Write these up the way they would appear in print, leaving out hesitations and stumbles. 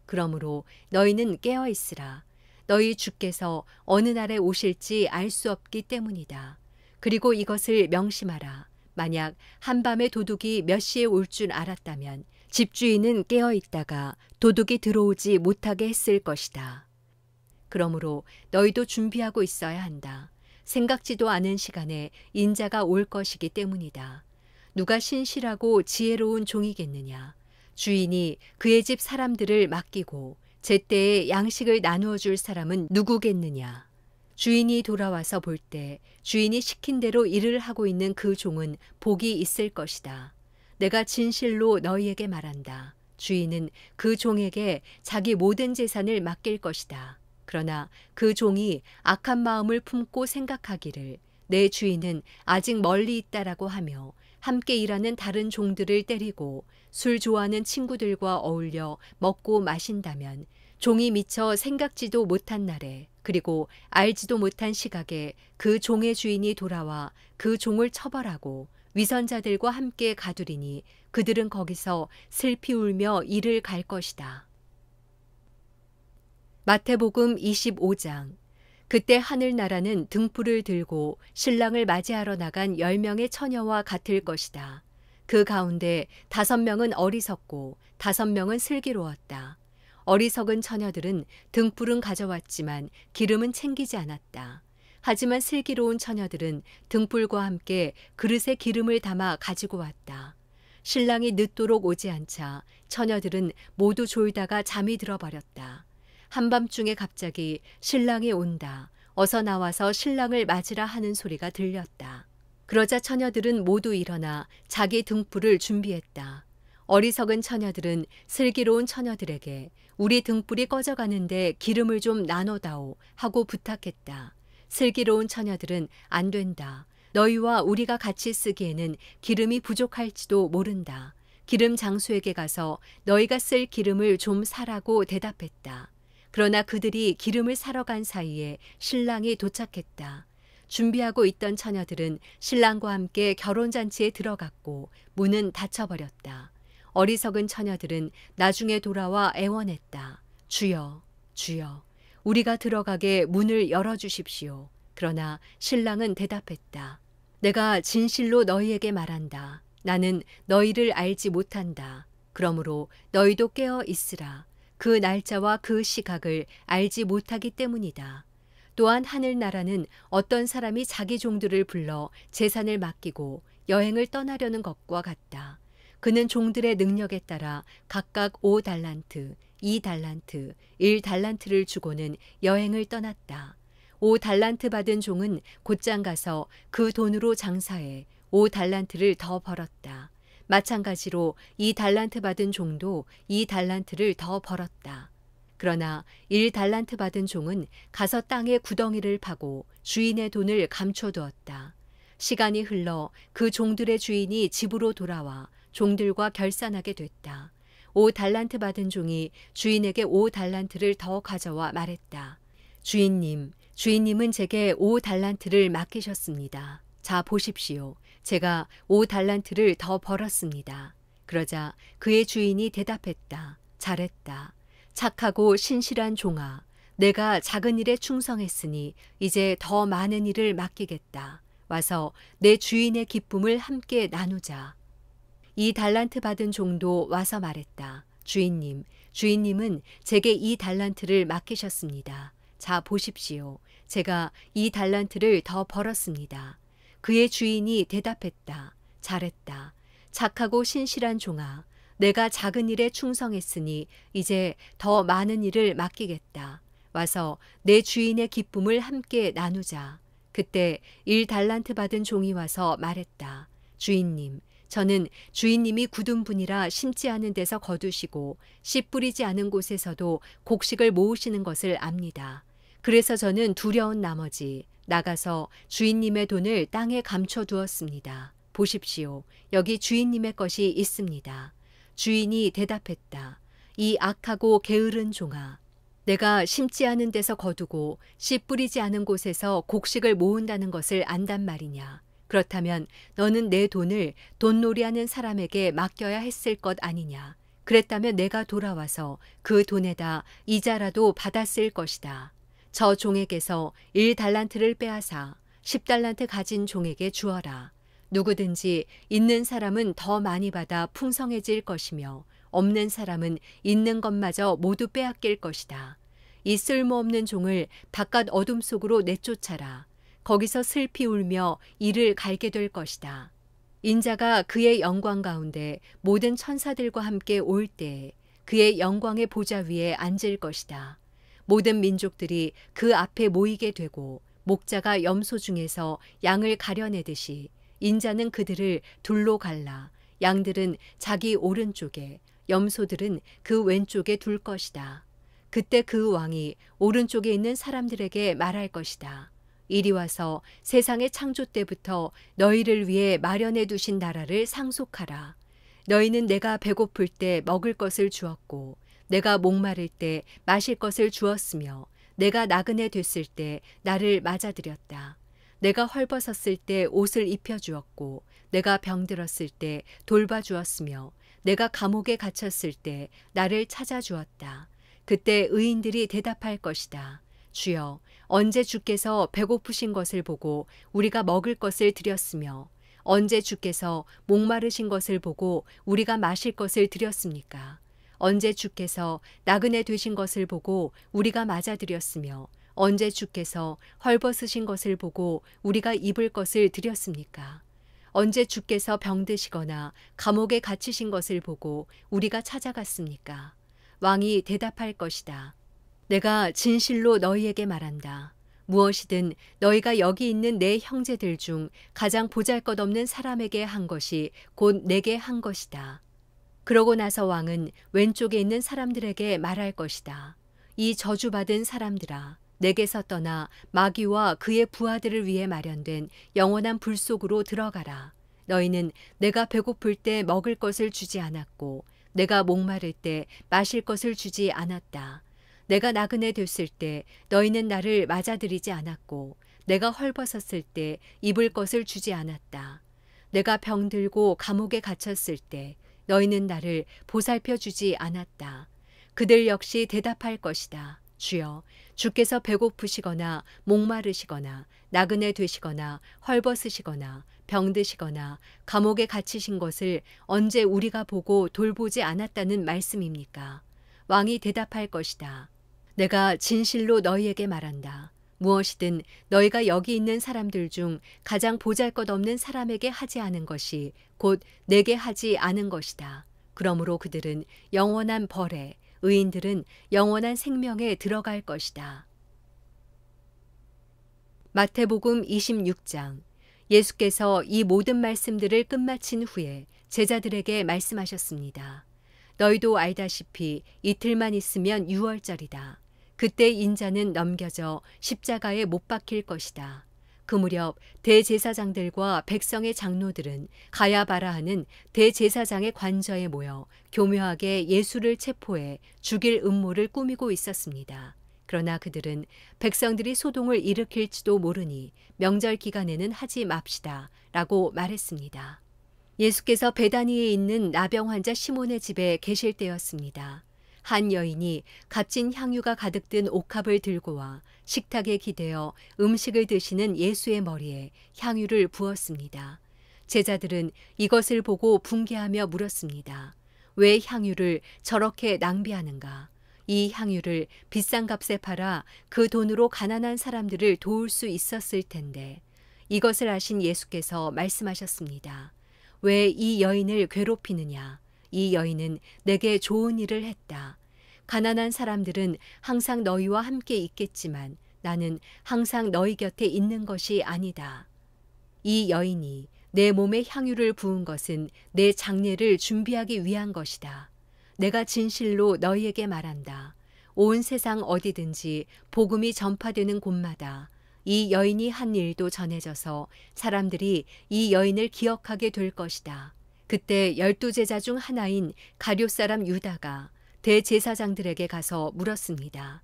그러므로 너희는 깨어 있으라. 너희 주께서 어느 날에 오실지 알 수 없기 때문이다. 그리고 이것을 명심하라. 만약 한밤에 도둑이 몇 시에 올 줄 알았다면 집주인은 깨어 있다가 도둑이 들어오지 못하게 했을 것이다. 그러므로 너희도 준비하고 있어야 한다. 생각지도 않은 시간에 인자가 올 것이기 때문이다. 누가 신실하고 지혜로운 종이겠느냐. 주인이 그의 집 사람들을 맡기고 제때에 양식을 나누어 줄 사람은 누구겠느냐. 주인이 돌아와서 볼 때 주인이 시킨 대로 일을 하고 있는 그 종은 복이 있을 것이다. 내가 진실로 너희에게 말한다. 주인은 그 종에게 자기 모든 재산을 맡길 것이다. 그러나 그 종이 악한 마음을 품고 생각하기를 내 주인은 아직 멀리 있다라고 하며 함께 일하는 다른 종들을 때리고 술 좋아하는 친구들과 어울려 먹고 마신다면 종이 미처 생각지도 못한 날에 그리고 알지도 못한 시각에 그 종의 주인이 돌아와 그 종을 처벌하고 위선자들과 함께 가두리니 그들은 거기서 슬피 울며 이를 갈 것이다. 마태복음 25장. 그때 하늘나라는 등불을 들고 신랑을 맞이하러 나간 10명의 처녀와 같을 것이다. 그 가운데 5명은 어리석고 5명은 슬기로웠다. 어리석은 처녀들은 등불은 가져왔지만 기름은 챙기지 않았다. 하지만 슬기로운 처녀들은 등불과 함께 그릇에 기름을 담아 가지고 왔다. 신랑이 늦도록 오지 않자 처녀들은 모두 졸다가 잠이 들어버렸다. 한밤중에 갑자기 신랑이 온다. 어서 나와서 신랑을 맞으라 하는 소리가 들렸다. 그러자 처녀들은 모두 일어나 자기 등불을 준비했다. 어리석은 처녀들은 슬기로운 처녀들에게 우리 등불이 꺼져가는데 기름을 좀 나눠다오 하고 부탁했다. 슬기로운 처녀들은 안 된다. 너희와 우리가 같이 쓰기에는 기름이 부족할지도 모른다. 기름 장수에게 가서 너희가 쓸 기름을 좀 사라고 대답했다. 그러나 그들이 기름을 사러 간 사이에 신랑이 도착했다. 준비하고 있던 처녀들은 신랑과 함께 결혼잔치에 들어갔고 문은 닫혀버렸다. 어리석은 처녀들은 나중에 돌아와 애원했다. 주여, 주여, 우리가 들어가게 문을 열어주십시오. 그러나 신랑은 대답했다. 내가 진실로 너희에게 말한다. 나는 너희를 알지 못한다. 그러므로 너희도 깨어 있으라. 그 날짜와 그 시각을 알지 못하기 때문이다. 또한 하늘나라는 어떤 사람이 자기 종들을 불러 재산을 맡기고 여행을 떠나려는 것과 같다. 그는 종들의 능력에 따라 각각 5달란트, 2달란트, 1달란트를 주고는 여행을 떠났다. 5달란트 받은 종은 곧장 가서 그 돈으로 장사해 5달란트를 더 벌었다. 마찬가지로 2달란트 받은 종도 2달란트를 더 벌었다. 그러나 1달란트 받은 종은 가서 땅에 구덩이를 파고 주인의 돈을 감춰두었다. 시간이 흘러 그 종들의 주인이 집으로 돌아와 종들과 결산하게 됐다. 5달란트 받은 종이 주인에게 5달란트를 더 가져와 말했다. 주인님은 제게 5달란트를 맡기셨습니다. 자 보십시오. 제가 5달란트를 더 벌었습니다. 그러자 그의 주인이 대답했다. 잘했다. 착하고 신실한 종아, 내가 작은 일에 충성했으니 이제 더 많은 일을 맡기겠다. 와서 내 주인의 기쁨을 함께 나누자. 2달란트 받은 종도 와서 말했다. 주인님은 제게 2달란트를 맡기셨습니다. 자 보십시오. 제가 2달란트를 더 벌었습니다. 그의 주인이 대답했다. 잘했다. 착하고 신실한 종아, 내가 작은 일에 충성했으니 이제 더 많은 일을 맡기겠다. 와서 내 주인의 기쁨을 함께 나누자. 그때 1달란트 받은 종이 와서 말했다. 주인님, 저는 주인님이 굳은 분이라 심지 않은 데서 거두시고 씨 뿌리지 않은 곳에서도 곡식을 모으시는 것을 압니다. 그래서 저는 두려운 나머지 나가서 주인님의 돈을 땅에 감춰두었습니다. 보십시오. 여기 주인님의 것이 있습니다. 주인이 대답했다. 이 악하고 게으른 종아, 내가 심지 않은 데서 거두고 씨 뿌리지 않은 곳에서 곡식을 모은다는 것을 안단 말이냐. 그렇다면 너는 내 돈을 돈놀이하는 사람에게 맡겨야 했을 것 아니냐. 그랬다면 내가 돌아와서 그 돈에다 이자라도 받았을 것이다. 저 종에게서 1달란트를 빼앗아 10달란트 가진 종에게 주어라. 누구든지 있는 사람은 더 많이 받아 풍성해질 것이며 없는 사람은 있는 것마저 모두 빼앗길 것이다. 이 쓸모없는 종을 바깥 어둠 속으로 내쫓아라. 거기서 슬피 울며 이를 갈게 될 것이다. 인자가 그의 영광 가운데 모든 천사들과 함께 올 때에 그의 영광의 보좌 위에 앉을 것이다. 모든 민족들이 그 앞에 모이게 되고 목자가 염소 중에서 양을 가려내듯이 인자는 그들을 둘로 갈라 양들은 자기 오른쪽에 염소들은 그 왼쪽에 둘 것이다. 그때 그 왕이 오른쪽에 있는 사람들에게 말할 것이다. 이리 와서 세상의 창조 때부터 너희를 위해 마련해 두신 나라를 상속하라. 너희는 내가 배고플 때 먹을 것을 주었고 내가 목마를 때 마실 것을 주었으며 내가 나그네 됐을 때 나를 맞아들였다. 내가 헐벗었을 때 옷을 입혀주었고 내가 병들었을 때 돌봐주었으며 내가 감옥에 갇혔을 때 나를 찾아주었다. 그때 의인들이 대답할 것이다. 주여, 언제 주께서 배고프신 것을 보고 우리가 먹을 것을 드렸으며 언제 주께서 목마르신 것을 보고 우리가 마실 것을 드렸습니까? 언제 주께서 나그네 되신 것을 보고 우리가 맞아드렸으며 언제 주께서 헐벗으신 것을 보고 우리가 입을 것을 드렸습니까? 언제 주께서 병드시거나 감옥에 갇히신 것을 보고 우리가 찾아갔습니까? 왕이 대답할 것이다. 내가 진실로 너희에게 말한다. 무엇이든 너희가 여기 있는 내 형제들 중 가장 보잘것없는 사람에게 한 것이 곧 내게 한 것이다. 그러고 나서 왕은 왼쪽에 있는 사람들에게 말할 것이다. 이 저주받은 사람들아, 내게서 떠나 마귀와 그의 부하들을 위해 마련된 영원한 불 속으로 들어가라. 너희는 내가 배고플 때 먹을 것을 주지 않았고 내가 목마를 때 마실 것을 주지 않았다. 내가 나그네 됐을 때 너희는 나를 맞아들이지 않았고 내가 헐벗었을 때 입을 것을 주지 않았다. 내가 병들고 감옥에 갇혔을 때 너희는 나를 보살펴 주지 않았다. 그들 역시 대답할 것이다. 주여, 주께서 배고프시거나 목마르시거나 나그네 되시거나 헐벗으시거나 병드시거나 감옥에 갇히신 것을 언제 우리가 보고 돌보지 않았다는 말씀입니까? 왕이 대답할 것이다. 내가 진실로 너희에게 말한다. 무엇이든 너희가 여기 있는 사람들 중 가장 보잘것없는 사람에게 하지 않은 것이 곧 내게 하지 않은 것이다. 그러므로 그들은 영원한 벌에, 의인들은 영원한 생명에 들어갈 것이다. 마태복음 26장. 예수께서 이 모든 말씀들을 끝마친 후에 제자들에게 말씀하셨습니다. 너희도 알다시피 이틀만 있으면 유월절이다. 그때 인자는 넘겨져 십자가에 못 박힐 것이다. 그 무렵 대제사장들과 백성의 장로들은 가야바라 하는 대제사장의 관저에 모여 교묘하게 예수를 체포해 죽일 음모를 꾸미고 있었습니다. 그러나 그들은 백성들이 소동을 일으킬지도 모르니 명절 기간에는 하지 맙시다 라고 말했습니다. 예수께서 베다니에 있는 나병 환자 시몬의 집에 계실 때였습니다. 한 여인이 값진 향유가 가득 든 옥합을 들고 와 식탁에 기대어 음식을 드시는 예수의 머리에 향유를 부었습니다. 제자들은 이것을 보고 붕괴하며 물었습니다. 왜 향유를 저렇게 낭비하는가? 이 향유를 비싼 값에 팔아 그 돈으로 가난한 사람들을 도울 수 있었을 텐데. 이것을 아신 예수께서 말씀하셨습니다. 왜 이 여인을 괴롭히느냐? 이 여인은 내게 좋은 일을 했다. 가난한 사람들은 항상 너희와 함께 있겠지만 나는 항상 너희 곁에 있는 것이 아니다. 이 여인이 내 몸에 향유를 부은 것은 내 장례를 준비하기 위한 것이다. 내가 진실로 너희에게 말한다. 온 세상 어디든지 복음이 전파되는 곳마다 이 여인이 한 일도 전해져서 사람들이 이 여인을 기억하게 될 것이다. 그때 12제자 중 하나인 가룟 사람 유다가 대제사장들에게 가서 물었습니다.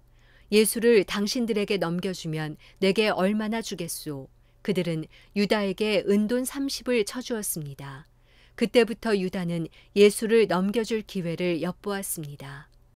예수를 당신들에게 넘겨주면 내게 얼마나 주겠소? 그들은 유다에게 은돈 30을 쳐주었습니다. 그때부터 유다는 예수를 넘겨줄 기회를 엿보았습니다.